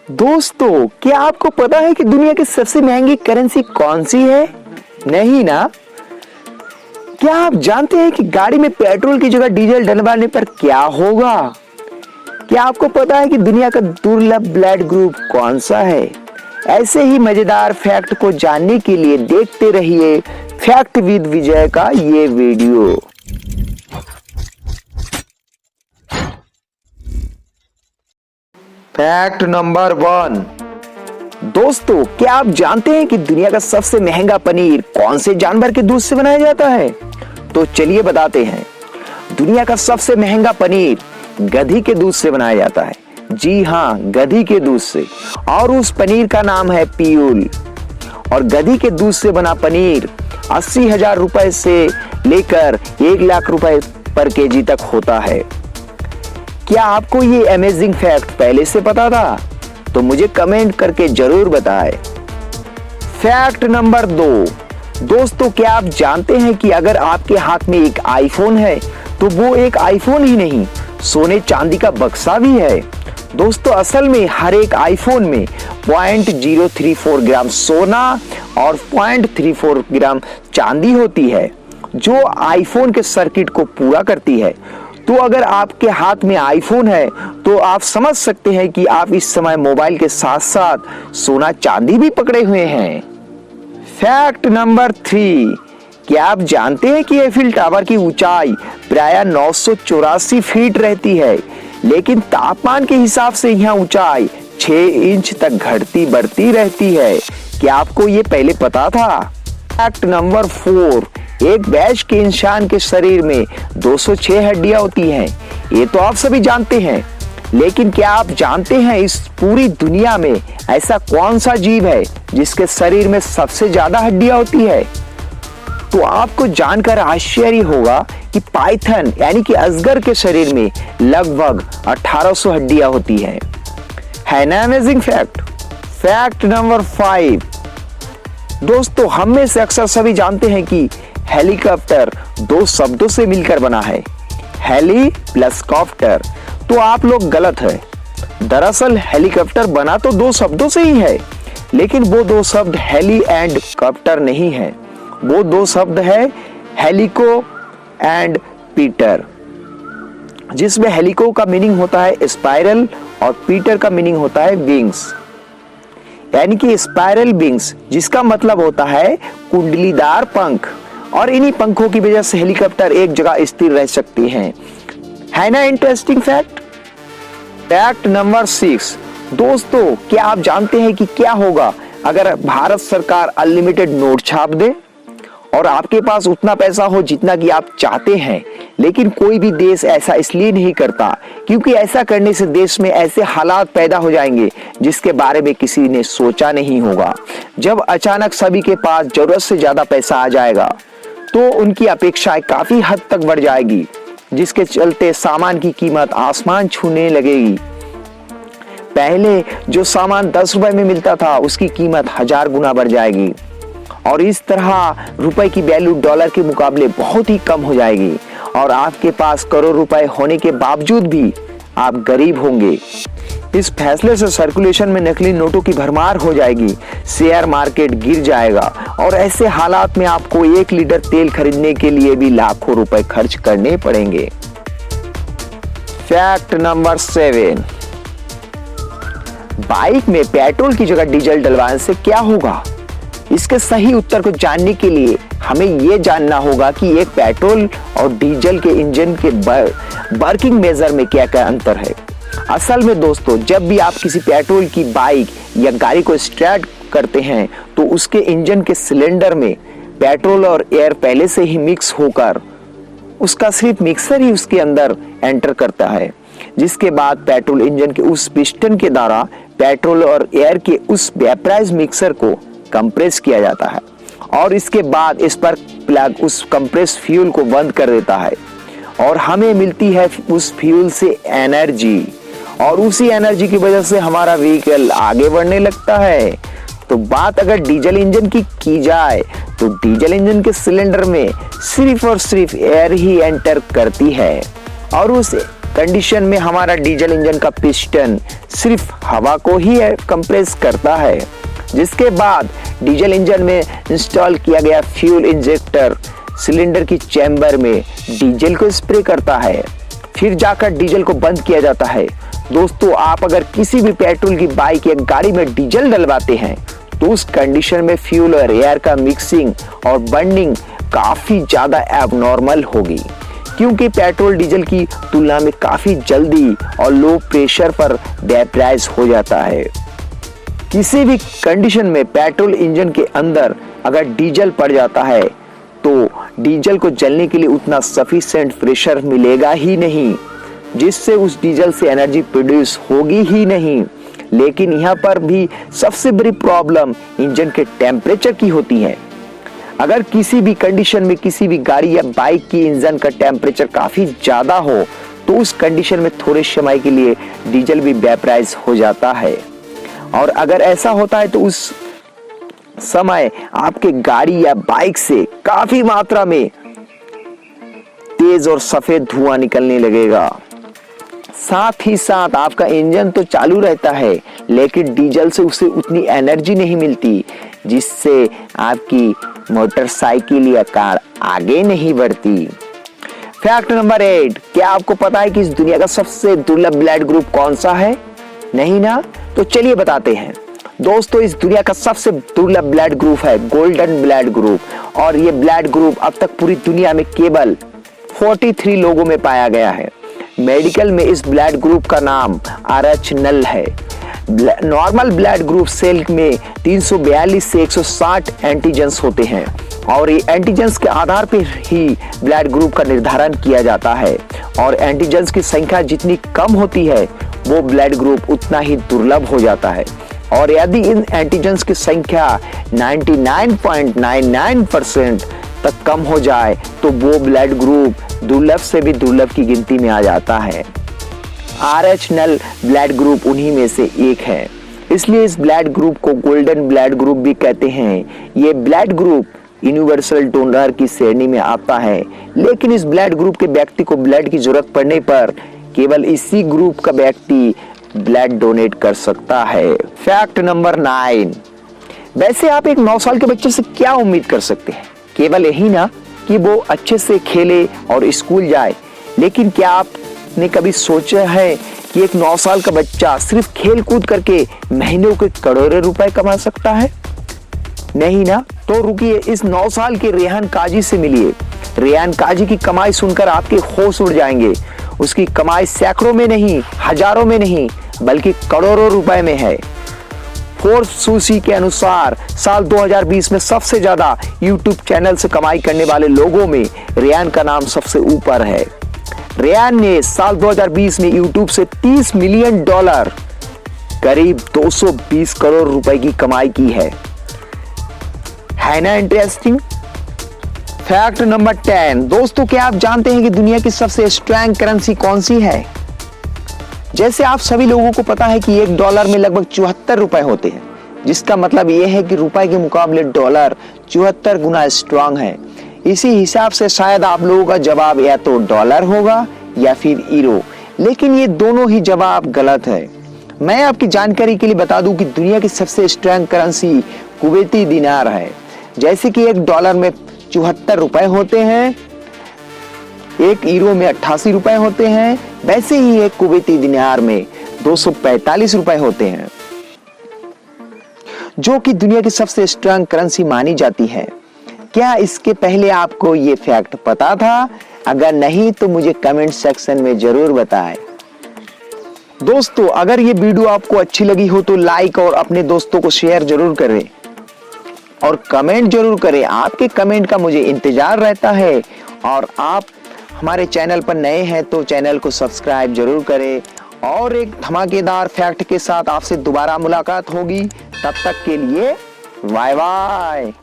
दोस्तों, क्या आपको पता है कि दुनिया की सबसे महंगी करेंसी कौन सी है? नहीं ना? क्या आप जानते हैं कि गाड़ी में पेट्रोल की जगह डीजल डलवाने पर क्या होगा? क्या आपको पता है कि दुनिया का दुर्लभ ब्लड ग्रुप कौन सा है? ऐसे ही मजेदार फैक्ट को जानने के लिए देखते रहिए फैक्ट विद विजय का ये वीडियो। Fact number 1। दोस्तों, क्या आप जानते हैं कि दुनिया का सबसे महंगा पनीर कौन से जानवर के दूध से बनाया जाता है? तो चलिए बताते हैं। दुनिया का सबसे महंगा पनीर गधी के दूध से बनाया जाता है। जी हाँ, गधी के दूध से। और उस पनीर का नाम है पियूल। और गधी के दूध से बना पनीर 80,000 रुपए से लेकर 1 लाख रुपए पर केजी तक होता है। क्या आपको ये अमेजिंग फैक्ट पहले से पता था? तो मुझे कमेंट करके जरूर बताएं। Fact number 2। दोस्तों, क्या आप जानते हैं कि अगर आपके हाथ में एक आईफोन है तो वो एक आईफोन ही नहीं, सोने चांदी का बक्सा भी है। दोस्तों, असल में हर एक आईफोन में 0.034 ग्राम सोना और 0.34 ग्राम चांदी होती है, जो आईफोन के सर्किट को पूरा करती है। तो अगर आपके हाथ में आईफोन है तो आप समझ सकते हैं कि आप इस समय मोबाइल के साथ साथ सोना चांदी भी पकड़े हुए हैं। Fact number 3। क्या आप जानते हैं कि एफिल टावर की ऊंचाई प्राय 984 फीट रहती है, लेकिन तापमान के हिसाब से यह ऊंचाई 6 इंच तक घटती बढ़ती रहती है। क्या आपको ये पहले पता था? Fact number 4। एक वयस्क के इंसान के शरीर में 206 हड्डियां होती हैं। ये तो आप सभी जानते हैं, लेकिन क्या आप जानते हैं इस पूरी दुनिया में ऐसा कौन सा जीव है जिसके शरीर में सबसे ज्यादा हड्डियां होती है? तो आपको जानकर आश्चर्य होगा कि पाइथन यानी कि अजगर के शरीर में लगभग 1800 हड्डियां होती हैं। है ना अमेजिंग फैक्ट? Fact number 5। दोस्तों, हम में से अक्सर सभी जानते हैं कि हेलीकॉप्टर 2 शब्दों से मिलकर बना है, हेली प्लस कॉप्टर। तो आप लोग गलत है। दरअसल हेलीकॉप्टर बना तो 2 शब्दों से ही है, लेकिन वो 2 शब्द हेली एंड कॉप्टर नहीं है। वो 2 शब्द है हेलिको एंड पीटर, जिसमें हेलिको का मीनिंग होता है स्पाइरल और पीटर का मीनिंग होता है विंग्स, यानी कि स्पाइरल विंग्स, जिसका मतलब होता है कुंडलीदार पंख। और इन्हीं पंखों की वजह से हेलीकॉप्टर एक जगह स्थिर रह सकती हैं। है ना इंटरेस्टिंग फैक्ट? Fact number 6। दोस्तों, क्या आप जानते हैं कि क्या होगा अगर भारत सरकार अनलिमिटेड नोट छाप दे और आपके पास उतना पैसा हो जितना कि आप चाहते हैं? लेकिन कोई भी देश ऐसा इसलिए नहीं करता क्योंकि ऐसा करने से देश में ऐसे हालात पैदा हो जाएंगे जिसके बारे में किसी ने सोचा नहीं होगा। जब अचानक सभी के पास जरूरत से ज्यादा पैसा आ जाएगा तो उनकी अपेक्षाएं काफी हद तक बढ़ जाएगी, जिसके चलते सामान की कीमत आसमान छूने लगेगी। पहले जो सामान 10 रुपए में मिलता था उसकी कीमत 1000 गुना बढ़ जाएगी। और इस तरह रुपए की वैल्यू डॉलर के मुकाबले बहुत ही कम हो जाएगी और आपके पास करोड़ रुपए होने के बावजूद भी आप गरीब होंगे। इस फैसले से सर्कुलेशन में नकली नोटों की भरमार हो जाएगी, शेयर मार्केट गिर जाएगा और ऐसे हालात में आपको 1 लीटर तेल खरीदने के लिए भी लाखों रुपए खर्च करने पड़ेंगे। Fact number 7। बाइक में पेट्रोल की जगह डीजल डलवाने से क्या होगा? इसके सही उत्तर को जानने के लिए हमें यह जानना होगा कि एक पेट्रोल और डीजल के इंजन के वर्किंग मेजर में क्या क्या अंतर है। असल में दोस्तों, जब भी आप किसी पेट्रोल की बाइक या गाड़ी को स्टार्ट करते हैं तो उसके इंजन के सिलेंडर में पेट्रोल और एयर पहले से ही मिक्स होकर उसका सिर्फ मिक्सर ही उसके अंदर एंटर करता है, जिसके बाद पेट्रोल इंजन के उस पिस्टन के द्वारा पेट्रोल और एयर के उस वेपराइज मिक्सर को कंप्रेस किया जाता है और इसके बाद इस पर प्लग उस कंप्रेस फ्यूल को बंद कर देता है और हमें मिलती है उस फ्यूल से एनर्जी, और उसी एनर्जी की वजह से हमारा व्हीकल आगे बढ़ने लगता है। तो बात अगर डीजल इंजन की जाए तो डीजल इंजन के सिलेंडर में सिर्फ और सिर्फ एयर ही एंटर करती है और उस कंडीशन में हमारा डीजल इंजन का पिस्टन सिर्फ हवा को ही कंप्रेस करता है, जिसके बाद डीजल इंजन में इंस्टॉल किया गया फ्यूल इंजेक्टर सिलेंडर की चैम्बर में डीजल को स्प्रे करता है, फिर जाकर डीजल को बंद किया जाता है। दोस्तों, आप अगर किसी भी पेट्रोल की बाइक या गाड़ी में डीजल डलवाते हैं तो उस कंडीशन में फ्यूल और एयर का मिक्सिंग और बर्निंग काफी ज्यादा एबनॉर्मल होगी, क्योंकि पेट्रोल डीजल की तुलना में काफी जल्दी और लो प्रेशर पर वेपराइज हो जाता है। किसी भी कंडीशन में पेट्रोल इंजन के अंदर अगर डीजल पड़ जाता है तो डीजल को जलने के लिए उतना सफिशिएंट प्रेशर मिलेगा ही नहीं, जिससे उस डीजल से एनर्जी प्रोड्यूस होगी ही नहीं। लेकिन यहाँ पर भी सबसे बड़ी प्रॉब्लम इंजन के टेम्परेचर की होती है। अगर किसी भी कंडीशन में किसी भी गाड़ी या बाइक की इंजन का टेम्परेचर काफी ज्यादा हो तो उस कंडीशन में थोड़े समय के लिए डीजल भी वेपराइज हो जाता है, और अगर ऐसा होता है तो उस समय आपके गाड़ी या बाइक से काफी मात्रा में तेज और सफेद धुआं निकलने लगेगा। साथ ही साथ आपका इंजन तो चालू रहता है, लेकिन डीजल से उसे उतनी एनर्जी नहीं मिलती, जिससे आपकी मोटरसाइकिल या कार आगे नहीं बढ़ती। फैक्ट नंबर 8, क्या आपको पता है कि इस दुनिया का सबसे दुर्लभ ब्लड ग्रुप कौन सा है? नहीं ना? तो चलिए बताते हैं। दोस्तों, इस दुनिया का सबसे दुर्लभ ब्लड ग्रुप है गोल्डन ब्लड ग्रुप, और ये ब्लड ग्रुप अब तक पूरी दुनिया में केवल 43 लोगों में पाया गया है। मेडिकल में इस ब्लड ग्रुप का नाम RH नल है। नॉर्मल ब्लड ग्रुप सेल में 342 से 160 एंटीजेंस होते हैं, और ये एंटीजेंस के आधार पर ही ब्लड ग्रुप का निर्धारण किया जाता है, और एंटीजेंस की संख्या जितनी कम होती है वो ब्लड ग्रुप उतना ही दुर्लभ हो जाता है। और यदि इन एंटीजेंस की संख्या 99.99% तक कम हो जाए तो वो ब्लड ग्रुप दुर्लभ से भी दुर्लभ की गिनती में आ जाता है। RH नल ब्लड ग्रुप उन्हीं में से एक है, इसलिए इस ब्लड ग्रुप को गोल्डन ब्लड ग्रुप भी कहते हैं। ये ब्लड ग्रुप यूनिवर्सल डोनर की श्रेणी में आता है, लेकिन इस ब्लड ग्रुप के व्यक्ति को ब्लड की जरूरत पड़ने पर केवल इसी ग्रुप का व्यक्ति ब्लड डोनेट कर सकता है। फैक्ट नंबर 9, वैसे आप एक 9 साल के बच्चे से क्या उम्मीद कर सकते हैं? केवल यही ना कि वो अच्छे से खेले और स्कूल जाए, लेकिन क्या आपने कभी सोचा है कि एक 9 साल का बच्चा सिर्फ खेल कूद करके महीनों के करोड़ों रुपए कमा सकता है? नहीं ना? तो रुकिए, इस 9 साल के रेहान काजी से मिलिए। रेहान काजी की कमाई सुनकर आपके होश उड़ जाएंगे। उसकी कमाई सैकड़ों में नहीं, हजारों में नहीं, बल्कि करोड़ों रुपए में है। फोर्ब्स सूची के अनुसार साल 2020 में सबसे ज्यादा यूट्यूब चैनल से कमाई करने वाले लोगों में रेहान का नाम सबसे ऊपर है। रेहान ने साल 2020 में यूट्यूब से $30 मिलियन, करीब 220 करोड़ रुपए की कमाई की है ना इंटरेस्टिंग? फैक्ट नंबर 10, दोस्तों, क्या आप जानते हैं कि दुनिया की सबसे स्ट्रांग करेंसी कौन सी है? जैसे आप सभी लोगों को पता है कि $1 में लगभग 74 रुपए होते हैं, जिसका मतलब यह है कि रुपए के मुकाबले डॉलर 74 गुना स्ट्रांग है। इसी हिसाब से शायद आप लोगों का जवाब या तो डॉलर होगा या फिर यूरो, लेकिन ये दोनों ही जवाब गलत है। मैं आपकी जानकारी के लिए बता दूं कि दुनिया की सबसे स्ट्रांग करेंसी कुवैती दिनार है। जैसे कि $1 में 74 रुपए होते हैं, एक यूरो में 88 रुपए होते हैं, वैसे ही एक कुवैती दिनार में 245 रुपए होते हैं, जो कि दुनिया की सबसे स्ट्रांग करेंसी मानी जाती है। क्या इसके पहले आपको ये फैक्ट पता था? अगर नहीं तो मुझे कमेंट सेक्शन में जरूर बताएं। दोस्तों, अगर ये वीडियो आपको अच्छी लगी हो तो लाइक और अपने दोस्तों को शेयर जरूर करें और कमेंट जरूर करें। आपके कमेंट का मुझे इंतजार रहता है, और आप हमारे चैनल पर नए हैं तो चैनल को सब्सक्राइब जरूर करें। और एक धमाकेदार फैक्ट के साथ आपसे दोबारा मुलाकात होगी। तब तक के लिए बाय बाय।